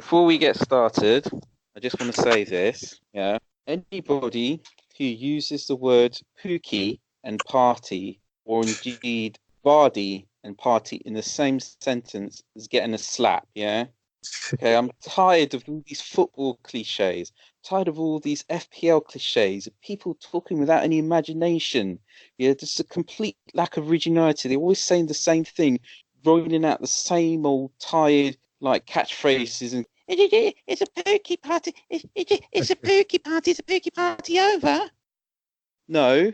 Before we get started, I just want to say this. Yeah, anybody who uses the word pookie and party, or indeed Bardi and party in the same sentence, is getting a slap. Yeah. Okay, I'm tired of all these football cliches. Tired of all these FPL cliches. People talking without any imagination. Yeah, just a complete lack of originality. They're always saying the same thing, rolling out the same old tired like catchphrases and it's a pookie party. It's a pookie party. It's a pookie party over. No.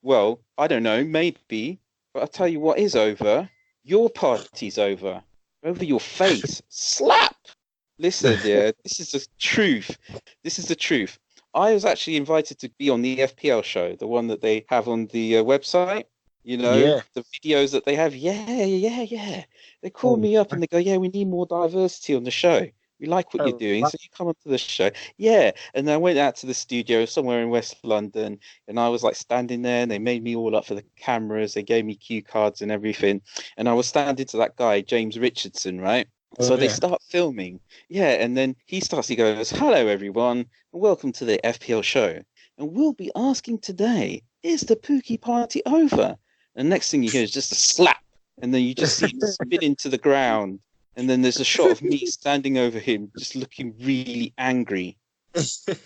Well, I don't know. Maybe, but I'll tell you what is over. Your party's over. Over your face. Slap! Listen, yeah, this is the truth. This is the truth. I was actually invited to be on the FPL show, the one that they have on the website. You know, the videos that they have. Yeah. They call me up and they go, yeah, we need more diversity on the show. We like what you're doing, so you come onto the show. Yeah, and I went out to the studio somewhere in West London, and I was like standing there, and they made me all up for the cameras. They gave me cue cards and everything, and I was standing to that guy, James Richardson, right? So they start filming. Yeah, and then he goes, hello, everyone, and welcome to the FPL show. And we'll be asking today, is the Pookie party over? And next thing you hear is just a slap, and then you just see him spin into the ground. And then there's a shot of me standing over him, just looking really angry.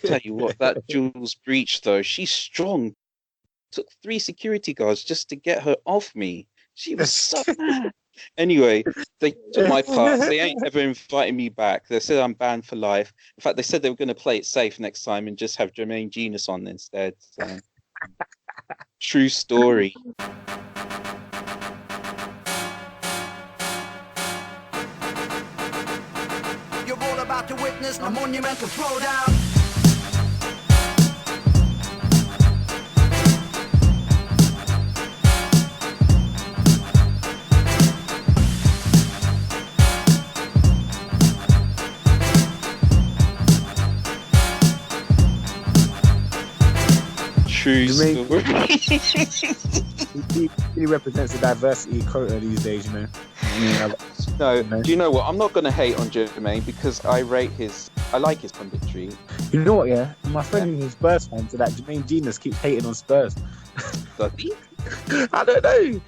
Tell you what, that Jules Breach, though, she's strong. Took 3 security guards just to get her off me. She was so mad. Anyway, they took my part. They ain't ever invited me back. They said I'm banned for life. In fact, they said they were going to play it safe next time and just have Jermaine Genius on instead. So. True story. About to witness a monumental throwdown. True story. He represents the diversity quota these days, you know. No, do you know what? I'm not going to hate on Jermaine because I like his punditry. You know what, yeah? My friend who's a Spurs fan said that Jermaine Genius keeps hating on Spurs. Does he? I don't know.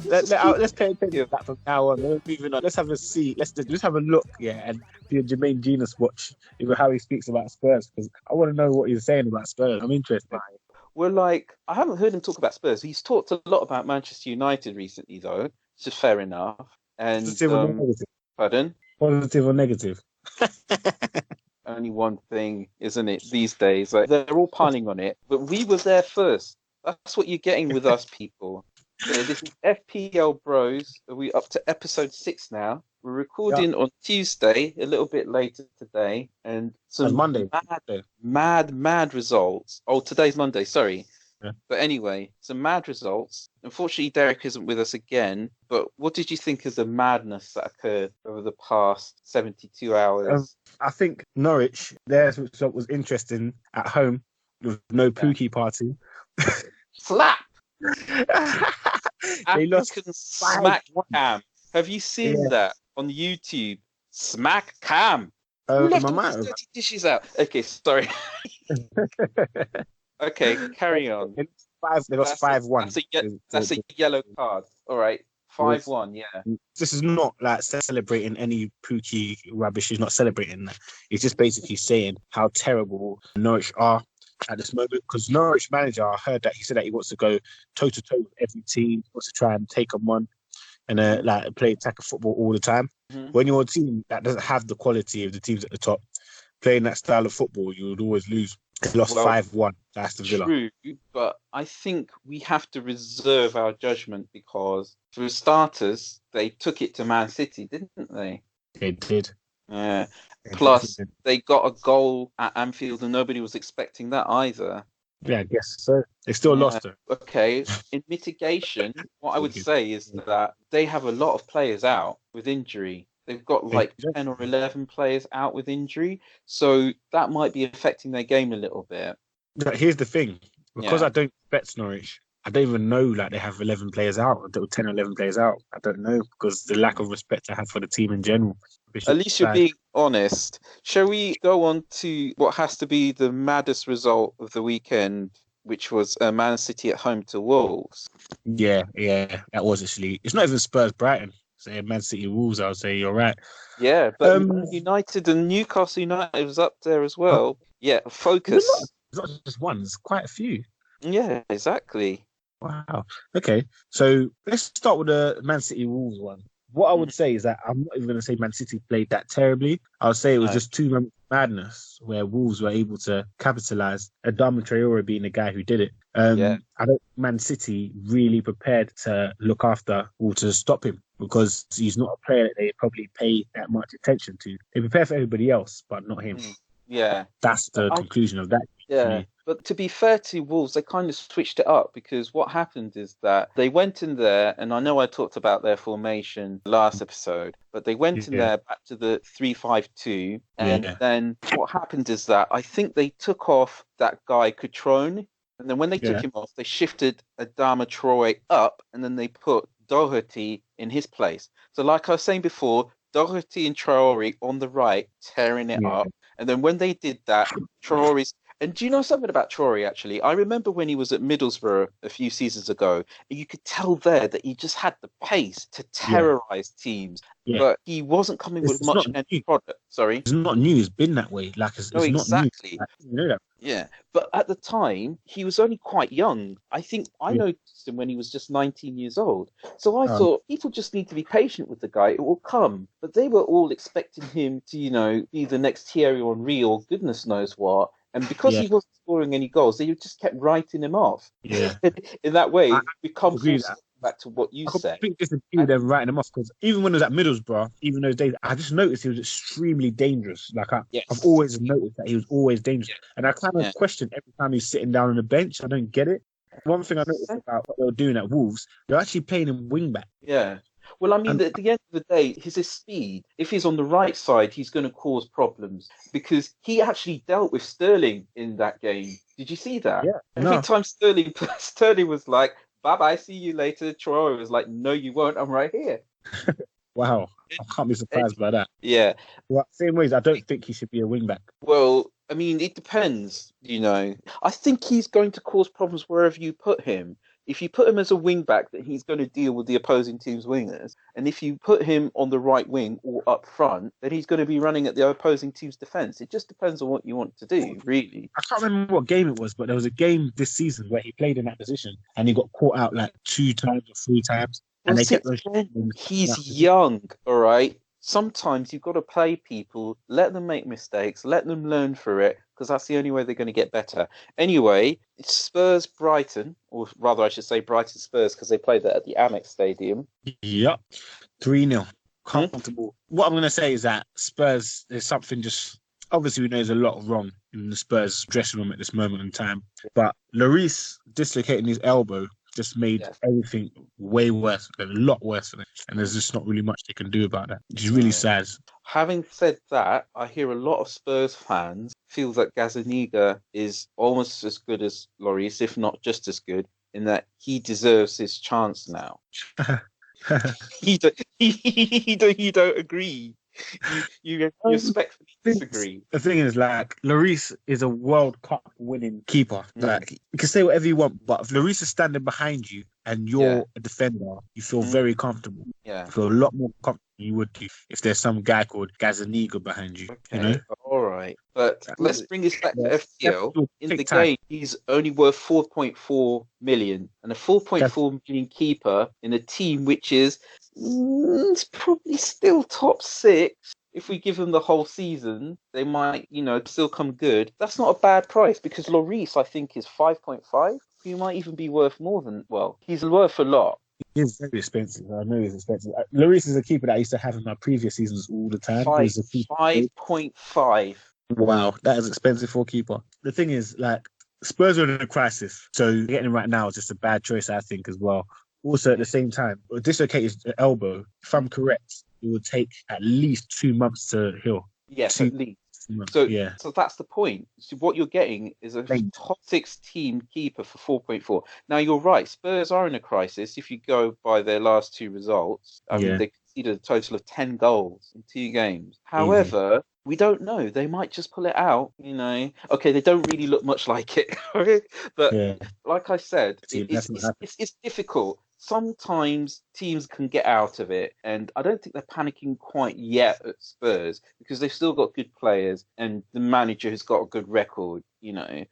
Let's pay attention to that from now on. We're moving on. Let's have a see. Let's have a look, yeah, and do a Jermaine Genius watch even how he speaks about Spurs, because I want to know what he's saying about Spurs. I'm interested. I haven't heard him talk about Spurs. He's talked a lot about Manchester United recently, though. It's just fair enough. And positive or negative? Pardon? Positive or negative? Only one thing, isn't it, these days? Like, they're all piling on it, but we were there first. That's what you're getting with us people. Yeah, this is FPL Bros. We're up to episode 6 now. We're recording on Tuesday, a little bit later today, and some Monday. Mad results. Oh, today's Monday, sorry. Yeah. But anyway, some mad results. Unfortunately, Derek isn't with us again, but what did you think of the madness that occurred over the past 72 hours? I think Norwich, their result was interesting at home with no Pookie party. Slap! They lost Smack Cam. Have you seen that on YouTube? Smack Cam. Who left all these dirty dishes out? Okay, sorry. Okay, carry on. They lost 5-1. That's a yellow card. All right, 5-1. Yeah. This is not like celebrating any Pookie rubbish. He's not celebrating that. He's just basically saying how terrible Norwich are at this moment, because Norwich manager, I heard that he said that he wants to go toe to toe with every team, wants to try and take them on and play attacker football all the time. Mm-hmm. When you're a team that doesn't have the quality of the teams at the top, playing that style of football, you would always lose. They lost 5-1 to Aston Villa. True, but I think we have to reserve our judgment because, for starters, they took it to Man City, didn't they? They did. Yeah. Plus, they got a goal at Anfield and nobody was expecting that either. Yeah, I guess so. They still lost it. Okay, in mitigation, what I would say is that they have a lot of players out with injury. They've got like 10 or 11 players out with injury. So that might be affecting their game a little bit. Here's the thing. Because I don't bet Norwich, I don't even know, like, they have 11 players out, or 10 or 11 players out. I don't know, because the lack of respect I have for the team in general. At least you're being honest. Shall we go on to what has to be the maddest result of the weekend, which was Man City at home to Wolves? Yeah, that was actually. It's not even Spurs Brighton. Say Man City Wolves, I would say you're right. Yeah, but United and Newcastle United was up there as well. Yeah, focus. It's not just one, it's quite a few. Yeah, exactly. Wow. Okay, so let's start with the Man City Wolves one. What I would say is that I'm not even going to say Man City played that terribly. I would say it was just 2 months of madness where Wolves were able to capitalise. Adama Traore being the guy who did it. I don't think Man City really prepared to look after or to stop him, because he's not a player that they probably pay that much attention to. They prepare for everybody else, but not him. Yeah. That's the conclusion of that. Yeah. But to be fair to Wolves, they kind of switched it up, because what happened is that they went in there, and I know I talked about their formation last episode, but they went in there back to the 3-5-2, and then what happened is that I think they took off that guy Cutrone, and then when they took him off, they shifted Adama Traore up, and then they put Doherty in his place. So like I was saying before, Doherty and Traore on the right, tearing it up. And then when they did that, Traore's... And do you know something about Traore, actually? I remember when he was at Middlesbrough a few seasons ago, you could tell there that he just had the pace to terrorise teams. But he wasn't coming with much end product. Sorry? It's not new. It's been that way. Like, it's not exactly. New. Like, you know that. Yeah. But at the time, he was only quite young. I think I noticed him when he was just 19 years old. So I thought, people just need to be patient with the guy. It will come. But they were all expecting him to, be the next Thierry Henry or goodness knows what. And because he wasn't scoring any goals, they just kept writing him off. Yeah. In that way, we come back to what you said. I think disagree with them writing him off, because even when I was at Middlesbrough, even those days, I just noticed he was extremely dangerous. Like, I've always noticed that he was always dangerous. And I kind of question every time he's sitting down on the bench. I don't get it. One thing I noticed about what they were doing at Wolves, they're actually playing him wing back. Yeah. Well, I mean, at the end of the day, his speed, if he's on the right side, he's going to cause problems, because he actually dealt with Sterling in that game. Did you see that? Yeah. Every time Sterling was like, bye-bye, see you later. Traore was like, no, you won't. I'm right here. Wow. I can't be surprised by that. Yeah. Well, same ways, I don't think he should be a wing back. Well, I mean, it depends, I think he's going to cause problems wherever you put him. If you put him as a wing back, then he's going to deal with the opposing team's wingers. And if you put him on the right wing or up front, then he's going to be running at the opposing team's defence. It just depends on what you want to do, really. I can't remember what game it was, but there was a game this season where he played in that position and he got caught out like 2 times or 3 times. And they kept he's young, all right? Sometimes you've got to play people, let them make mistakes, let them learn through it, because that's the only way they're going to get better. Anyway, it's Spurs Brighton, or rather I should say Brighton Spurs, because they played that at the Amex Stadium. Yep, 3-0. Comfortable. What I'm going to say is that Spurs, there's something just... Obviously, we know there's a lot wrong in the Spurs dressing room at this moment in time. But Lloris dislocating his elbow just made everything way worse, a lot worse than it. And there's just not really much they can do about that, which is really sad. Having said that, I hear a lot of Spurs fans feel that Gazzaniga is almost as good as Lloris, if not just as good, in that he deserves his chance now. You don't agree. You respectfully disagree. The thing is, like, Lloris is a World Cup winning keeper. Like, you can say whatever you want, but if Lloris is standing behind you and you're a defender, you feel very comfortable. Yeah. You feel a lot more comfortable than you would do if there's some guy called Gazzaniga behind you. Okay. All right. But let's bring this back to FPL. In the game, he's only worth 4.4 million. And a 4.4 million keeper in a team which is it's probably still top 6. If we give them the whole season, they might, still come good. That's not a bad price, because Lloris, I think, is 5.5. He might even be worth more than... Well, he's worth a lot. He is very expensive. I know he's expensive. Lloris is a keeper that I used to have in my previous seasons all the time. 5.5. Wow, that is expensive for a keeper. The thing is, like, Spurs are in a crisis, so getting him right now is just a bad choice, I think, as well. Also, at the same time, a dislocated elbow, if I'm correct, it will take at least 2 months to heal. Yes, at least. So, Yeah. so that's the point. So what you're getting is a Late. top 6 team keeper for 4.4. Now, you're right. Spurs are in a crisis. If you go by their last 2 results, I mean, Yeah. they conceded a total of 10 goals in 2 games. Easy. However, we don't know. They might just pull it out, you know. Okay, they don't really look much like it, right? But Yeah. like I said, See, that's what happened. it's difficult. Sometimes teams can get out of it, and I don't think they're panicking quite yet at Spurs because they've still got good players, and the manager has got a good record, you know.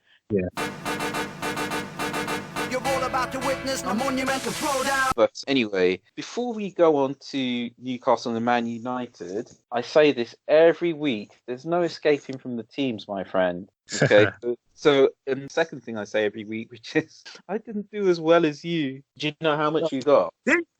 You're all about to witness a monumental throwdown. But anyway, before we go on to Newcastle and Man United, I say this every week. There's no escaping from the teams, my friend. Okay. So, and the second thing I say every week, which is, I didn't do as well as you. Do you know how much you got?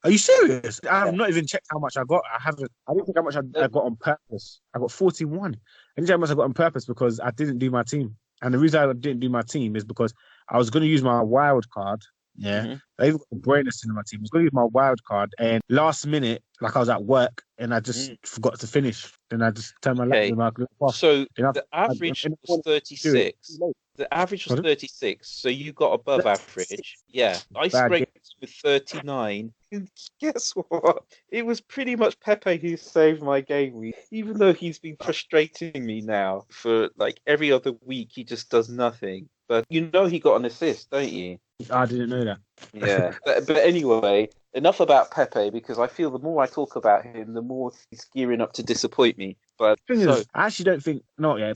Are you serious? I have not even checked how much I got. I didn't think how much I got on purpose. I got 41. I didn't check how much I got on purpose because I didn't do my team. And the reason I didn't do my team is because I was going to use my wild card. Yeah. Mm-hmm. I even got Brightness in my team. I was going to use my wild card. And last minute, like I was at work and I just forgot to finish. Then I just turned my laptop off. So the average was 36. The average was 36, so you got above average. Yeah, I scraped with 39. And guess what? It was pretty much Pepe who saved my game week, even though he's been frustrating me now for like every other week. He just does nothing. But you know he got an assist, don't you? I didn't know that. Yeah, but anyway, enough about Pepe because I feel the more I talk about him, the more he's gearing up to disappoint me. But I actually don't think,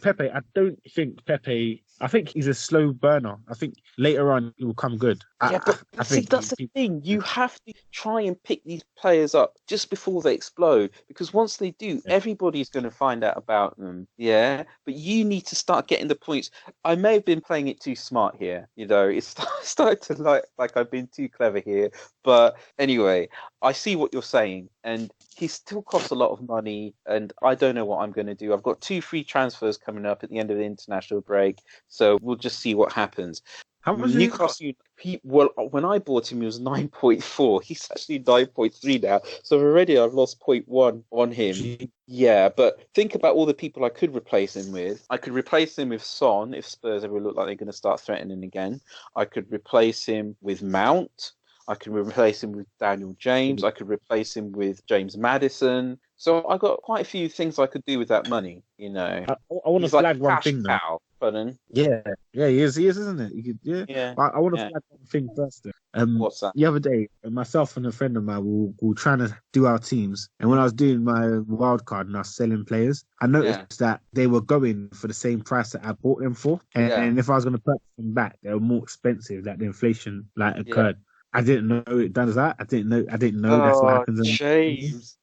Pepe, I don't think Pepe, I think he's a slow burner. I think later on he will come good. Yeah, I think that's the thing. You have to try and pick these players up just before they explode because once they do, everybody's going to find out about them. Yeah, but you need to start getting the points. I may have been playing it too smart here. You know, it's started to like I've been too clever here. But anyway, I see what you're saying, and he still costs a lot of money, and I don't know what I'm going to do. I've got 2 free transfers coming up at the end of the international break, so we'll just see what happens. How much Newcastle? Well, when I bought him, he was 9.4. He's actually 9.3 now, so already I've lost 0.1 on him. Yeah, but think about all the people I could replace him with. I could replace him with Son if Spurs ever look like they're going to start threatening again. I could replace him with Mount. I could replace him with Daniel James. I could replace him with James Madison. So I got quite a few things I could do with that money, you know. I want to flag one thing now. Yeah, he is, isn't it? I want to flag one thing first. What's that? The other day, myself and a friend of mine were trying to do our teams, and when I was doing my wild card and I was selling players, I noticed that they were going for the same price that I bought them for, and if I was going to purchase them back, they were more expensive. Like the inflation occurred. I didn't know it does that. I didn't know that's what happens. James.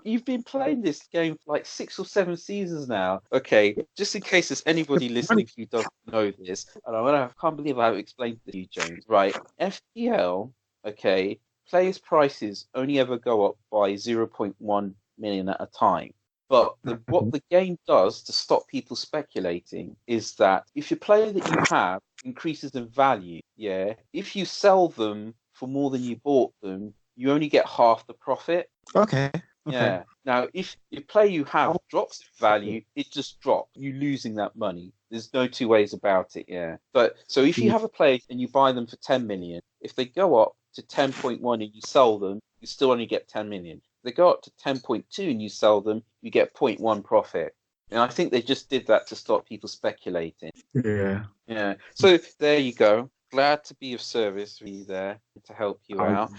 You've been playing this game for like 6 or 7 seasons now. Okay, just in case there's anybody listening who doesn't know this, and I can't believe I haven't explained it to you, James. Right, FPL, okay, players' prices only ever go up by 0.1 million at a time. But what the game does to stop people speculating is that if your player that you have increases in value, if you sell them for more than you bought them, you only get half the profit. Okay. Yeah. Now, if the player you have drops in value, it just drops. You're losing that money. There's no 2 ways about it. Yeah. But so if you have a player and you buy them for 10 million, if they go up to 10.1 and you sell them, you still only get 10 million. If they go up to 10.2 and you sell them, you get 0.1 profit. And I think they just did that to stop people speculating. Yeah. Yeah. So there you go. Glad to be of service for you there to help you out.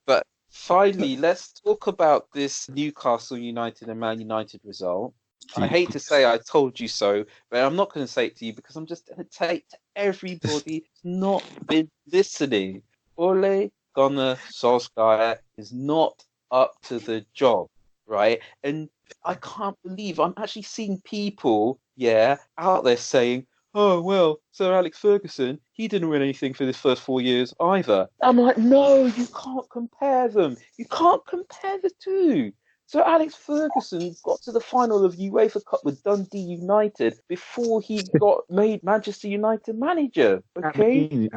But finally, let's talk about this Newcastle United and Man United result. I hate to say I told you so, but I'm not going to say it to you because I'm just going to take to everybody who's not been listening. Ole Gunnar Solskjaer is not up to the job, right? And I can't believe I'm actually seeing people, out there saying, oh, well, Sir Alex Ferguson, he didn't win anything for his first 4 years either. I'm like, no, you can't compare them. You can't compare the two. So Alex Ferguson got to the final of UEFA Cup with Dundee United before he got made Manchester United manager. Okay?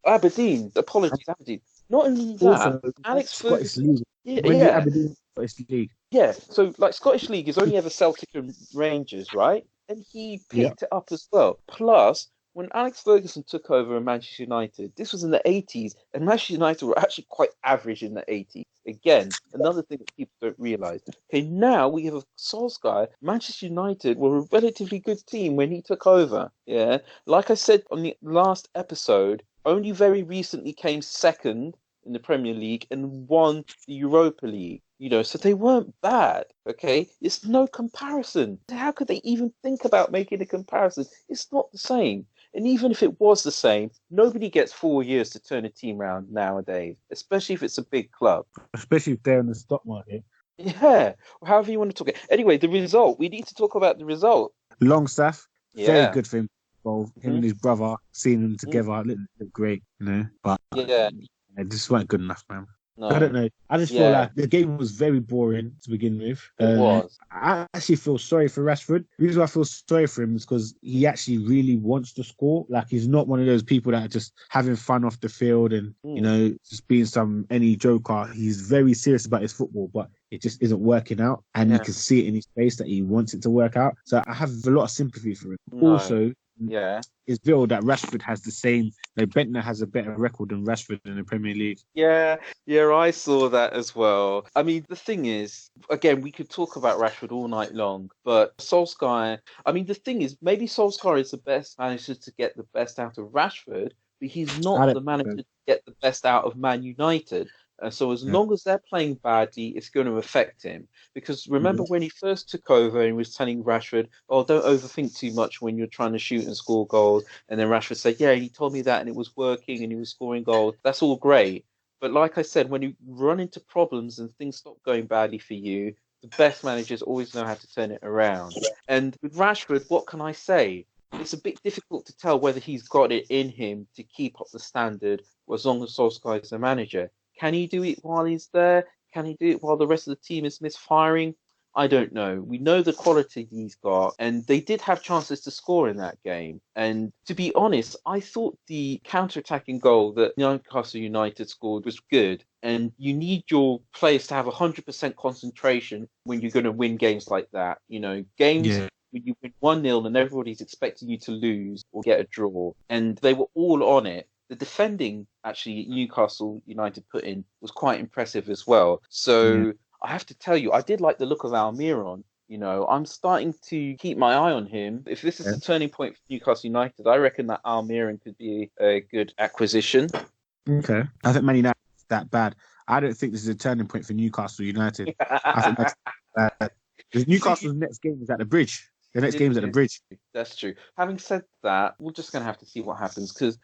Aberdeen. Apologies, Aberdeen. Not only that, also, Alex Ferguson. Aberdeen Scottish League. Yeah, so like Scottish League is only ever Celtic and Rangers, right? and he picked it up as well. Plus, when Alex Ferguson took over in Manchester United, this was in the 80s, and Manchester United were actually quite average in the 80s. Again, another thing that people don't realise. Okay, now we have a Solskjaer. Manchester United were a relatively good team when he took over. Yeah, like I said on the last episode, only very recently came second in the Premier League and won the Europa League. So they weren't bad, okay? It's no comparison. How could they even think about making a comparison? It's not the same. And even if it was the same, nobody gets 4 years to turn a team around nowadays, especially if it's a big club. Especially if they're in the stock market. Yeah, however you want to talk it. Anyway, the result. We need to talk about the result. Longstaff, very good for him. Well, him Mhm. and his brother, seeing them together, looked great, But Yeah. they just weren't good enough, man. No, I don't know. I just feel like the game was very boring to begin with. it was. I actually feel sorry for Rashford. The reason why I feel sorry for him is because he actually really wants to score. Like, he's not one of those people that are just having fun off the field and, just being any joker. He's very serious about his football, but it just isn't working out. And you can see it in his face that he wants it to work out. So I have a lot of sympathy for him. No. Also, it's built that Rashford has the same. Bentner has a better record than Rashford in the Premier League. Yeah, I saw that as well. I mean, the thing is, again, we could talk about Rashford all night long, but Solskjaer, the thing is, maybe Solskjaer is the best manager to get the best out of Rashford, but he's not the manager to get the best out of Man United. So as long as they're playing badly, it's going to affect him. Because remember when he first took over and was telling Rashford, don't overthink too much when you're trying to shoot and score goals. And then Rashford said, yeah, he told me that and it was working and he was scoring goals. That's all great. But like I said, when you run into problems and things stop going badly for you, the best managers always know how to turn it around. And with Rashford, what can I say? It's a bit difficult to tell whether he's got it in him to keep up the standard as long as Solskjaer is the manager. Can he do it while he's there? Can he do it while the rest of the team is misfiring? I don't know. We know the quality he's got, and they did have chances to score in that game. And to be honest, I thought the counter-attacking goal that Newcastle United scored was good. And you need your players to have 100% concentration when you're going to win games like that. Games when you win 1-0 and everybody's expecting you to lose or get a draw. And they were all on it. The defending, actually, Newcastle United put in was quite impressive as well. So I have to tell you, I did like the look of Almiron. I'm starting to keep my eye on him. If this is a turning point for Newcastle United, I reckon that Almiron could be a good acquisition. Okay. I think Man United is that bad. I don't think this is a turning point for Newcastle United. I think that's bad. Newcastle's next game is at the Bridge. The next game's at the Bridge. That's true. Having said that, we're just going to have to see what happens because,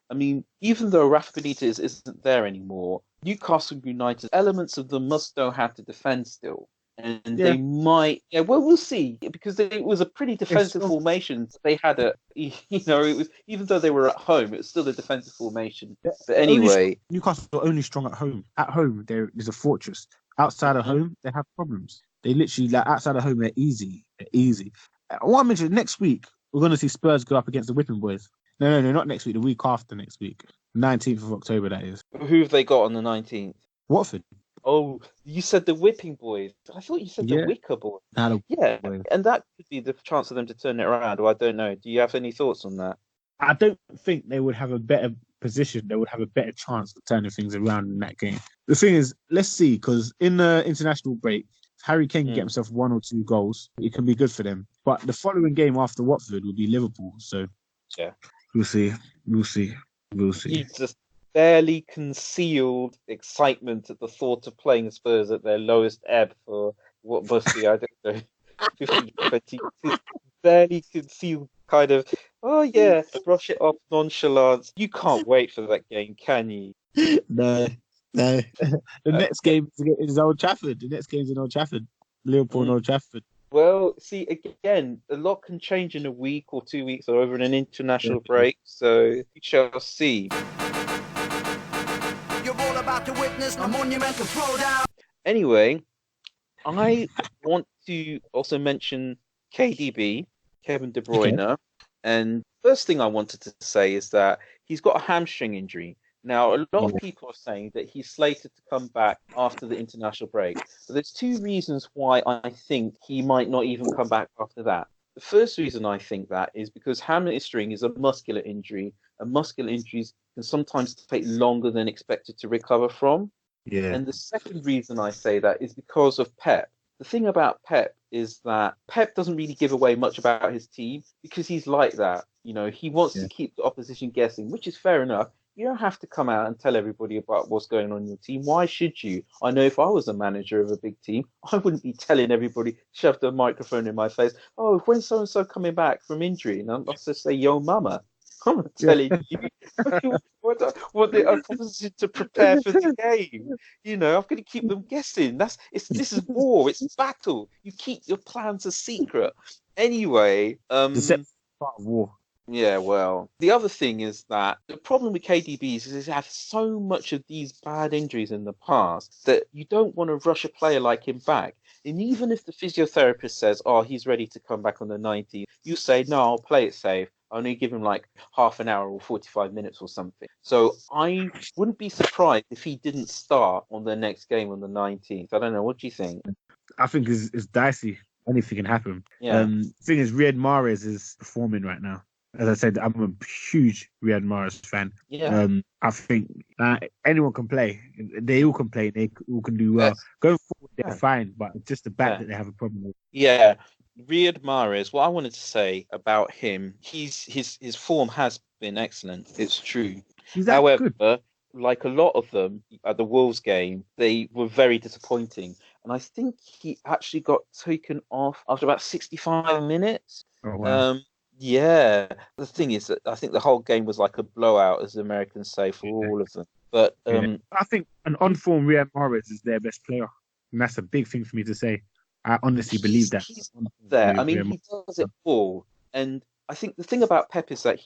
even though Rafa Benitez isn't there anymore, Newcastle United, elements of them must know how to defend still. And they might... Yeah, well, we'll see because it was a pretty defensive formation. They had it was, even though they were at home, it was still a defensive formation. But anyway... Newcastle are only strong at home. At home, there's a fortress. Outside of home, they have problems. They literally, outside of home, they're easy. What I mentioned, next week, we're going to see Spurs go up against the Whipping Boys. No, not next week. The week after next week. 19th of October, that is. Who have they got on the 19th? Watford. Oh, you said the Whipping Boys. I thought you said the Wicker Boys. Yeah, and that could be the chance of them to turn it around, or I don't know. Do you have any thoughts on that? I don't think they would have a better position. They would have a better chance of turning things around in that game. The thing is, let's see, because in the international break, Harry Kane can get himself 1 or 2 goals. It can be good for them. But the following game after Watford will be Liverpool. So, we'll see. He just barely concealed excitement at the thought of playing Spurs at their lowest ebb for what must be, I don't know, 15, 20. Barely concealed kind of, brush it off nonchalance. You can't wait for that game, can you? No. The next game is Old Trafford. The next game's in Old Trafford. Liverpool and Old Trafford. Well, see, again, a lot can change in a week or 2 weeks or over an international break, so we shall see. You're all about to witness a monumental throwdown. Anyway, I want to also mention KDB, Kevin De Bruyne, and first thing I wanted to say is that he's got a hamstring injury. Now, a lot of people are saying that he's slated to come back after the international break. But there's 2 reasons why I think he might not even come back after that. The first reason I think that is because hamstring is a muscular injury, and muscular injuries can sometimes take longer than expected to recover from. Yeah. And the second reason I say that is because of Pep. The thing about Pep is that Pep doesn't really give away much about his team because he's like that. He wants to keep the opposition guessing, which is fair enough. You don't have to come out and tell everybody about what's going on in your team. Why should you? I know if I was a manager of a big team, I wouldn't be telling everybody, shove the microphone in my face. Oh, when's so-and-so coming back from injury? And I'll just say, yo, mama. I'm not telling you what the opposition to prepare for the game. I'm going to keep them guessing. This is war. It's battle. You keep your plans a secret. Anyway, The part of war. yeah, well, the other thing is that the problem with KDB is he's had so much of these bad injuries in the past that you don't want to rush a player like him back. And even if the physiotherapist says, oh, he's ready to come back on the 90th, you say, no, I'll play it safe. I'll only give him like half an hour or 45 minutes or something. So I wouldn't be surprised if he didn't start on the next game on the 19th. I don't know. What do you think? I think it's dicey. Anything can happen. Yeah. The thing is, Riyad Mahrez is performing right now. As I said, I'm a huge Riyad Mahrez fan. Yeah. I think anyone can play. They all can play. They all can do well. Yes. Going forward, they're fine, but it's just the back that they have a problem with. Yeah. Riyad Mahrez, what I wanted to say about him, his form has been excellent. It's true. However, good. like a lot of them at the Wolves game, they were very disappointing. And I think he actually got taken off after about 65 minutes. Oh, wow. Yeah. The thing is that I think the whole game was like a blowout, as the Americans say, for all of them. But I think an on-form Riyad Mahrez is their best player. And that's a big thing for me to say. I honestly believe that. He's there. I mean, he does it all. And I think the thing about Pep is that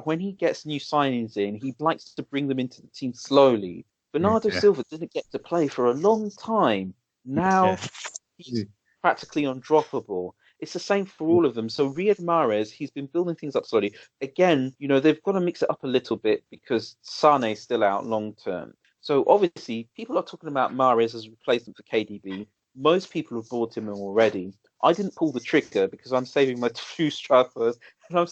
when he gets new signings in, he likes to bring them into the team slowly. Bernardo Silva didn't get to play for a long time. Now he's practically undroppable. It's the same for all of them. So Riyad Mahrez, he's been building things up slowly. Again, they've got to mix it up a little bit because Sane's still out long term. So obviously, people are talking about Mahrez as a replacement for KDB. Most people have bought him already. I didn't pull the trigger because I'm saving my two strikers, and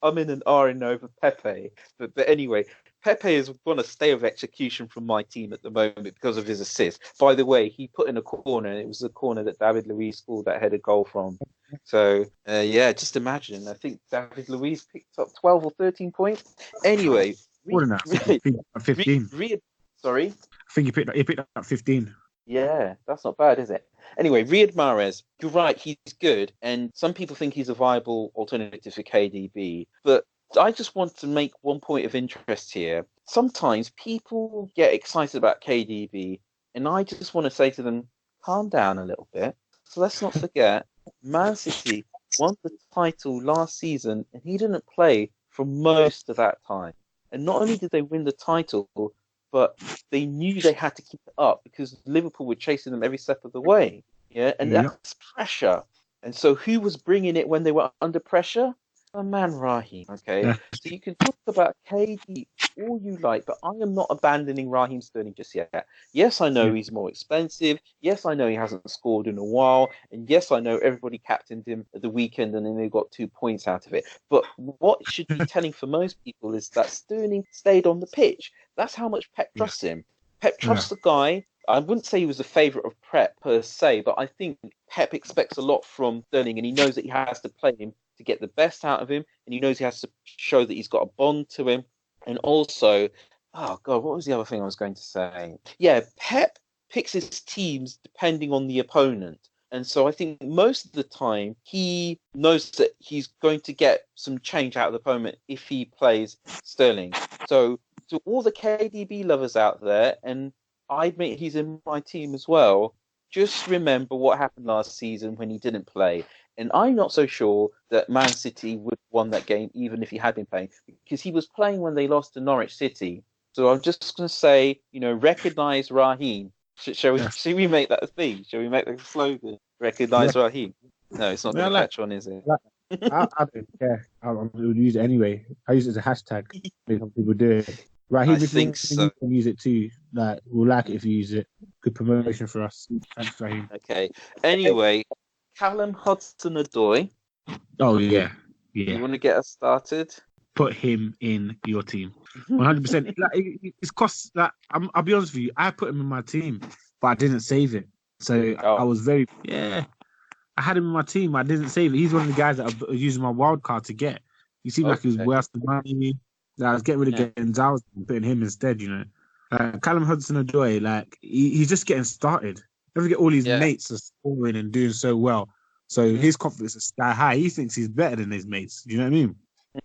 I'm in an R and over Pepe. But anyway, Pepe is on a stay of execution from my team at the moment because of his assist. By the way, he put in a corner, and it was the corner that David Luiz scored that header goal from. So, just imagine. I think David Luiz picked up 12 or 13 points. Anyway. More than that. 15. Sorry? I think he picked up 15. Yeah, that's not bad, is it? Anyway, Riyad Mahrez, you're right, he's good. And some people think he's a viable alternative for KDB. But I just want to make one point of interest here. Sometimes people get excited about KDB, and I just want to say to them, calm down a little bit. So let's not forget, Man City won the title last season, and he didn't play for most of that time. And not only did they win the title, but they knew they had to keep it up because Liverpool were chasing them every step of the way. Yeah, and that's pressure. And so who was bringing it when they were under pressure? A man, Raheem. Okay, so you can talk about KD all you like, but I am not abandoning Raheem Sterling just yet. Yes, I know he's more expensive. Yes, I know he hasn't scored in a while. And yes, I know everybody captained him at the weekend and then they got 2 points out of it. But what should be telling for most people is that Sterling stayed on the pitch. That's how much Pep trusts him. Pep trusts the guy. I wouldn't say he was a favourite of Pep per se, but I think Pep expects a lot from Sterling and he knows that he has to play him to get the best out of him, and he knows he has to show that he's got a bond to him. And also, oh God, what was the other thing I was going to say? Yeah, Pep picks his teams depending on the opponent. And so I think most of the time he knows that he's going to get some change out of the opponent if he plays Sterling. So to all the KDB lovers out there, and I admit he's in my team as well, just remember what happened last season when he didn't play. And I'm not so sure that Man City would have won that game even if he had been playing, because he was playing when they lost to Norwich City. So I'm just going to say, recognise Raheem. Shall we make that a thing? Shall we make that a slogan? Recognise Raheem. No, it's not going to catch on, is it? I don't care. I would use it anyway. I use it as a hashtag. Some people do it. Raheem, I think so. You can use it too. We'll like it if you use it. Good promotion for us. Thanks, Raheem. Okay. Anyway, Callum Hudson-Odoi, Oh yeah, You yeah. want to get us started? Put him in your team. 100%. Like it's cost. Like I'll be honest with you. I put him in my team, but I didn't save it. So I Oh, was very yeah. I had him in my team. I didn't save it. He's one of the guys that I was using my wild card to get. He seemed like he was okay. worth the money. Like, I was getting rid Yeah. of Gonzalez and putting him instead. Callum Hudson-Odoi, like he's just getting started. Don't forget all his Yeah. mates are scoring and doing so well. So his confidence is sky high. He thinks he's better than his mates. You know what I mean?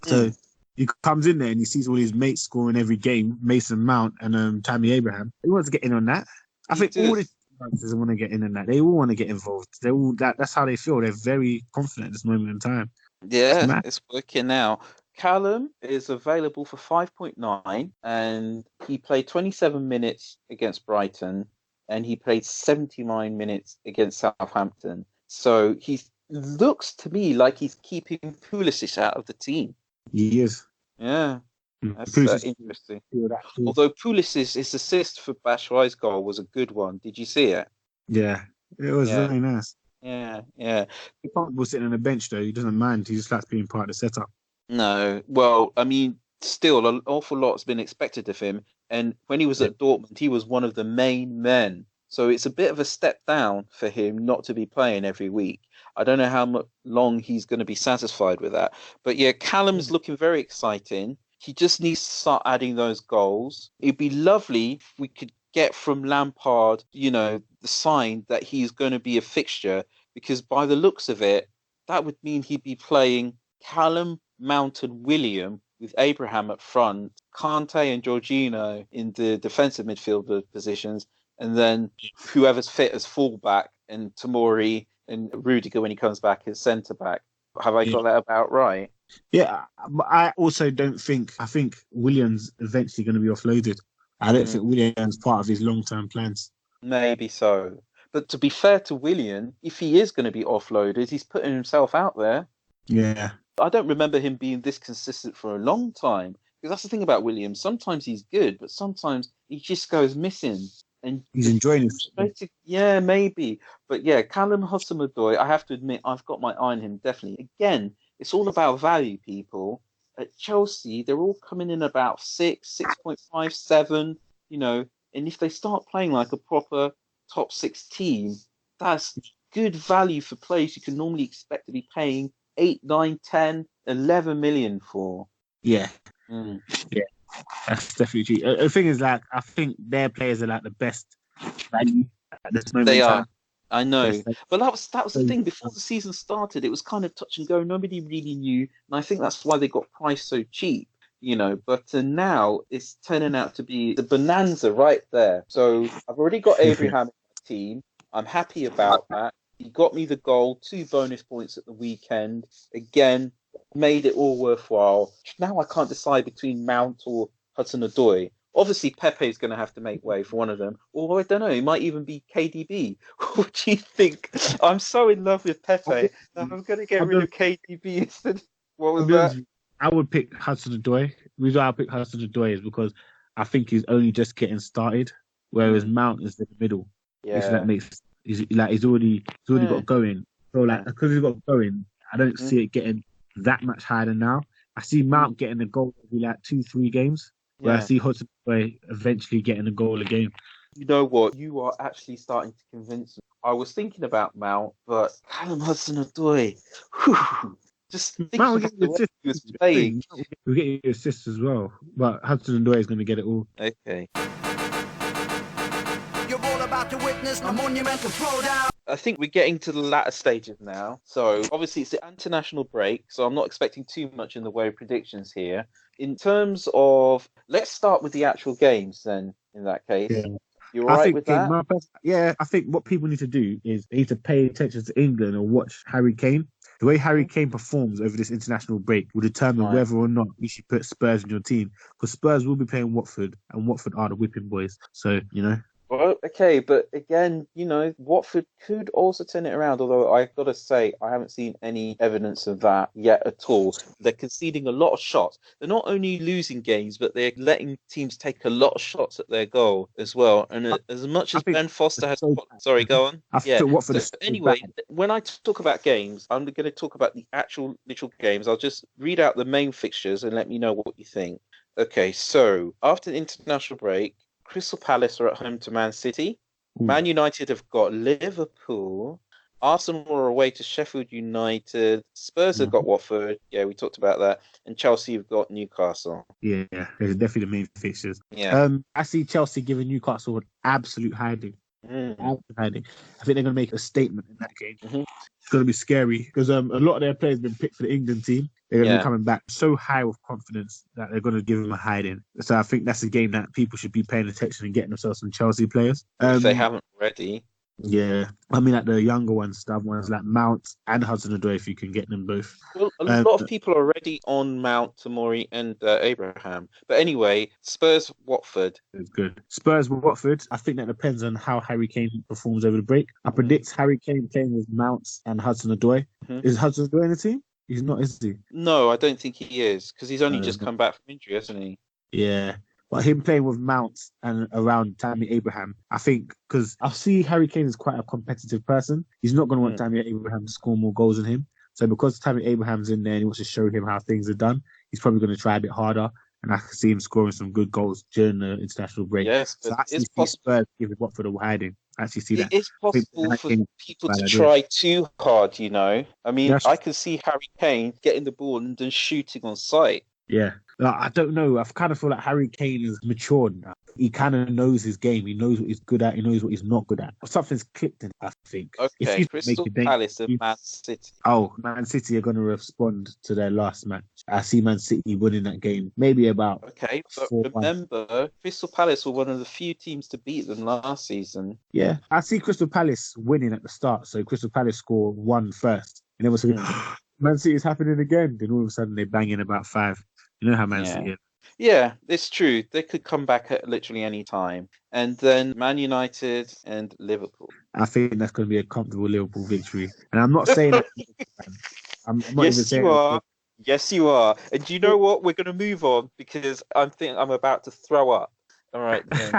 So he comes in there and he sees all his mates scoring every game, Mason Mount and Tammy Abraham. He wants to get in on that. I think all the fans want to get in on that. They all want to get involved. They all that's how they feel. They're very confident at this moment in time. Yeah, it's working now. Callum is available for 5.9 and he played 27 minutes against Brighton and he played 79 minutes against Southampton. So he looks to me like he's keeping Pulisic out of the team. He is. Yeah, that's interesting. That Although Pulisic's assist for Batshuayi's goal was a good one. Did you see it? Yeah, it was very nice. Yeah. He's comfortable sitting on the bench though. He doesn't mind. He just likes being part of the setup. No, well, I mean, still an awful lot's been expected of him. And when he was at Dortmund, he was one of the main men. So it's a bit of a step down for him not to be playing every week. I don't know how long he's going to be satisfied with that. But yeah, Callum's looking very exciting. He just needs to start adding those goals. It'd be lovely if we could get from Lampard, the sign that he's going to be a fixture, because by the looks of it, that would mean he'd be playing Callum, Mount and William with Abraham up front, Kante and Jorginho in the defensive midfielder positions, and then whoever's fit as fullback and Tomori and Rudiger when he comes back as centre back. Have I got that about right? Yeah, but I also don't think. I think Williams eventually going to be offloaded. I don't think Williams part of his long-term plans. Maybe so. But to be fair to William, if he is going to be offloaded, he's putting himself out there. Yeah. I don't remember him being this consistent for a long time. Because that's the thing about William. Sometimes he's good, but sometimes he just goes missing. And he's enjoying it. Yeah, maybe. But yeah, Callum Hudson-Odoi, I have to admit, I've got my eye on him, definitely. Again, it's all about value, people. At Chelsea, they're all coming in about 6.5, 7, and if they start playing like a proper top 6 team, that's good value for players you can normally expect to be paying 8, 9, 10, 11 million for. Yeah. Yeah, that's definitely true. The thing is, like, I think their players are like the best value at this moment. They are. I know, but that was the thing. Before the season started, it was kind of touch and go. Nobody really knew, and I think that's why they got priced so cheap. But now it's turning out to be the bonanza right there. So I've already got Abraham in my team. I'm happy about that. He got me the goal, 2 bonus points at the weekend. Again, made it all worthwhile. Now I can't decide between Mount or Hudson-Odoi. Obviously, Pepe is going to have to make way for one of them. Or I don't know, it might even be KDB. What do you think? I'm so in love with Pepe. I'm going to get rid of KDB instead. What was that? I would pick Hudson-Odoi. The reason why I pick Hudson-Odoi is because I think he's only just getting started, whereas Mount is in the middle. Yeah, if that makes he's already got going. So because he's got going, I don't see it getting that much higher than now. I see Mount getting a goal every 2-3 games. Where I see Hudson-Odoi eventually getting a goal a game. You know what? You are actually starting to convince me. I was thinking about Mount, but Callum Hudson-Odoi, just thinking about the way he was playing. We'll get you assists as well, but Hudson-Odoi is going to get it all. Okay. You're all about to witness a monumental throwdown. I think we're getting to the latter stages now. So obviously it's the international break, so I'm not expecting too much in the way of predictions here. In terms of, let's start with the actual games then, in that case. Yeah. You all right with that? I think what people need to do is they need to pay attention to England and watch Harry Kane. The way Harry Kane performs over this international break will determine whether or not you should put Spurs in your team. Because Spurs will be playing Watford, and Watford are the whipping boys. So, Well, okay, but again, Watford could also turn it around, although I've got to say, I haven't seen any evidence of that yet at all. They're conceding a lot of shots. They're not only losing games, but they're letting teams take a lot of shots at their goal as well. And as much I as think Ben Foster has... so Sorry, bad. go on. I Yeah. think Watford So is so anyway, bad. when I talk about games, I'm going to talk about the actual literal games. I'll just read out the main fixtures and let me know what you think. Okay, so after the international break, Crystal Palace are at home to Man City. Ooh, Man United have got Liverpool. Arsenal are away to Sheffield United. Spurs have mhm. got Watford. Yeah, we talked about that. And Chelsea have got Newcastle. Yeah, there's definitely the main fixtures. Yeah. I see Chelsea giving Newcastle an absolute hiding. Mm. Absolute hiding. I think they're going to make a statement in that game. Hmm. It's going to be scary because a lot of their players have been picked for the England team. They're going to be Yeah. coming back so high with confidence that they're going to give them a hiding. So I think that's a game that people should be paying attention and getting themselves some Chelsea players. If they haven't already. Yeah, I mean like the younger ones, the other ones like Mount and Hudson-Odoi, if you can get them both. Well, a Um, lot of people are already on Mount, Tamori, and Abraham. But anyway, Spurs, Watford. it's good. Spurs with Watford. I think that depends on how Harry Kane performs over the break. I Mm-hmm. predict Harry Kane playing with Mount and Hudson-Odoi. Mm-hmm. Is Hudson-Odoi in the team? He's not, is he? No, I don't think he is because he's only just No. come back from injury, hasn't he? Yeah. But him playing with Mount and around Tammy Abraham, I think, because I see Harry Kane is quite a competitive person. He's not going to want Tammy Abraham to score more goals than him. So because Tammy Abraham's in there and he wants to show him how things are done, he's probably going to try a bit harder. And I can see him scoring some good goals during the international break. Yes, So but I actually it's see possible. Spurs giving Watford a hiding. I actually see that. It is I think possible that for game- people bad to idea. try too hard, I mean, Yes. I can see Harry Kane getting the ball and then shooting on sight. Yeah. Like, I don't know. I kind of feel like Harry Kane is matured now. He kind of knows his game. He knows what he's good at. He knows what he's not good at. Something's clicked in, I think. If Okay, he's Crystal making Palace and Man City. Oh, Man City are going to respond to their last match. I see Man City winning that game. Maybe about Okay, but 4-1. remember, Crystal Palace were one of the few teams to beat them last season. Yeah. I see Crystal Palace winning at the start. So Crystal Palace score 1 first. And then we'll say, Man City is happening again. Then all of a sudden they bang in about 5. You know how Man City is. Yeah, it's true. They could come back at literally any time. And then Man United and Liverpool. I think that's going to be a comfortable Liverpool victory. And I'm not saying that. I'm not even Yes, saying you are. Yes, you are. And do you know what? We're going to move on because I think I'm about to throw up. All right, then.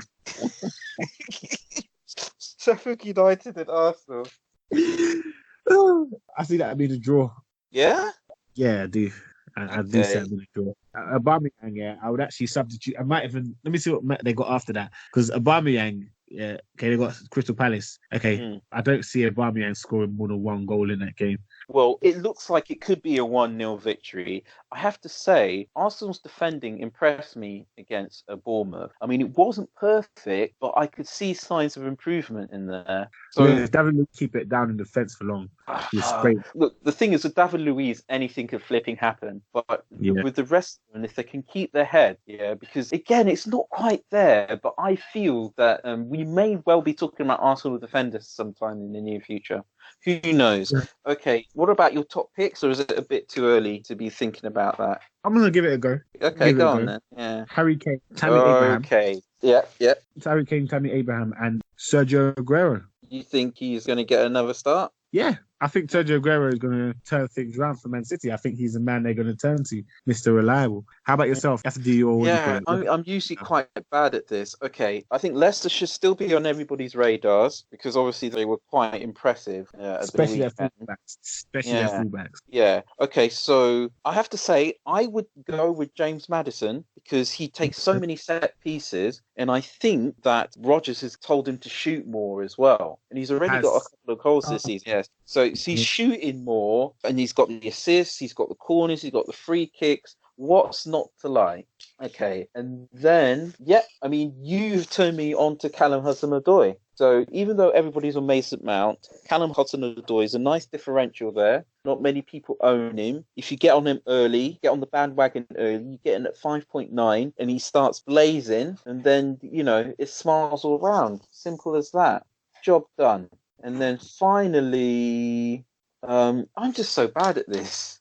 Sheffield United and Arsenal. I see that being a draw. Yeah? Yeah, I do. I do see that being a draw. Aubameyang, yeah, I would actually substitute. I might even let me see what they got after that because Aubameyang, yeah, okay, they got Crystal Palace. Okay, I don't see Aubameyang scoring more than 1 goal in that game. Well, it looks like it could be a 1-0 victory. I have to say, Arsenal's defending impressed me against Bournemouth. I mean, it wasn't perfect, but I could see signs of improvement in there. So, yeah, David Luiz keep it down in defence for long. Look, the thing is, with David Luiz, anything could flipping happen. But with the rest of them, if they can keep their head, because again, it's not quite there. But I feel that we may well be talking about Arsenal defenders sometime in the near future. Who knows? Yeah. Okay, what about your top picks, or is it a bit too early to be thinking about that? I'm going to give it a go. Okay, go on then. Yeah. Harry Kane, Tammy Abraham. Okay, yeah. Harry Kane, Tammy Abraham, and Sergio Aguero. You think he's going to get another start? Yeah, I think Sergio Aguero is going to turn things around for Man City. I think he's the man they're going to turn to, Mr. Reliable. How about yourself? You have to do your... Yeah, I'm usually quite bad at this. Okay, I think Leicester should still be on everybody's radars because obviously they were quite impressive. Especially their fullbacks. Yeah, okay, so I have to say I would go with James Maddison because he takes so many set pieces and I think that Rodgers has told him to shoot more as well. And he's already got a couple of goals this season. Yes. So he's shooting more and he's got the assists, he's got the corners, he's got the free kicks. What's not to like? Okay. And then, I mean, you've turned me on to Callum Hudson-Odoi. So even though everybody's on Mason Mount, Callum Hudson-Odoi is a nice differential there. Not many people own him. If you get on him early, get on the bandwagon early, you get in at 5.9 and he starts blazing and then, it smiles all around. Simple as that. Job done. And then finally, I'm just so bad at this.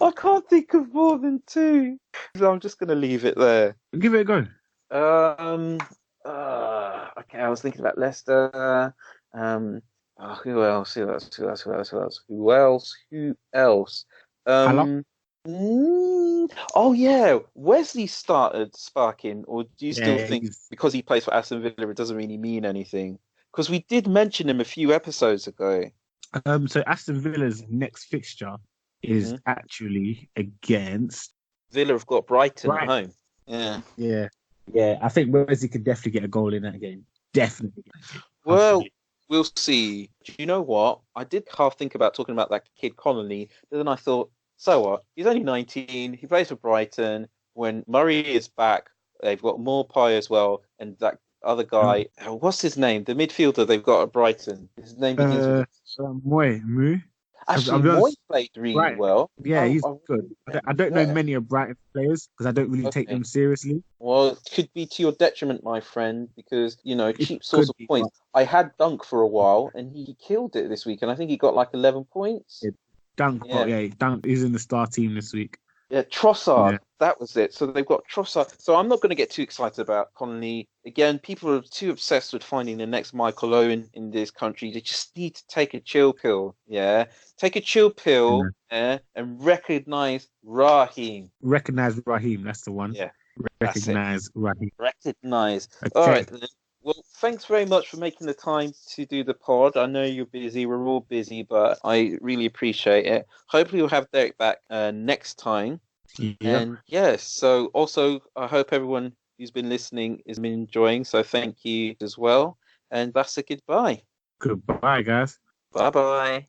I can't think of more than 2. So I'm just going to leave it there. Give it a go. Okay, I was thinking about Leicester. Who else? Who else? Hello? Um, oh yeah, Wesley started sparking, or do you still Yeah, think he's because he plays for Aston Villa, it doesn't really mean anything? Because we did mention him a few episodes ago. so Aston Villa's next fixture is Mhm. actually against Villa have got Brighton at Brighton. home. Yeah. Yeah. Yeah, I think Wesley could definitely get a goal in that game. Definitely get a game. Well, 100%. we'll see. Do you know what? I did half think about talking about that kid Connolly, but then I thought, so what? He's only 19. He plays for Brighton. When Murray is back, they've got more pie as well. And that other Um, guy, what's his name? The midfielder they've got at Brighton. His name begins with. Moy, Moo. I'll Actually, be Moy honest, played really Brighton. well. Yeah, he's good. I don't know Yeah. many of Brighton players because I don't really take Okay. them seriously. Well, it could be to your detriment, my friend, because, It cheap source could of be, points. but I had Dunk for a while, and he killed it this week, and I think he got like 11 points. yeah, Dunk. Yeah, But yeah, Dunk is in the star team this week. yeah, Trossard, Yeah, that was it. So they've got Trossard. So I'm not going to get too excited about Connolly. Again, people are too obsessed with finding the next Michael Owen in this country. They just need to take a chill pill, yeah? Take a chill pill, yeah. yeah, and recognize Raheem. Recognize Raheem. That's the one. Yeah, that's it. Recognize Raheem. Recognize. All Okay. right, then. Well, thanks very much for making the time to do the pod. I know you're busy. We're all busy, but I really appreciate it. Hopefully, we'll have Derek back next time. Yep. And yes, so also, I hope everyone who's been listening has been enjoying. So thank you as well. And that's a goodbye. Goodbye, guys. Bye bye.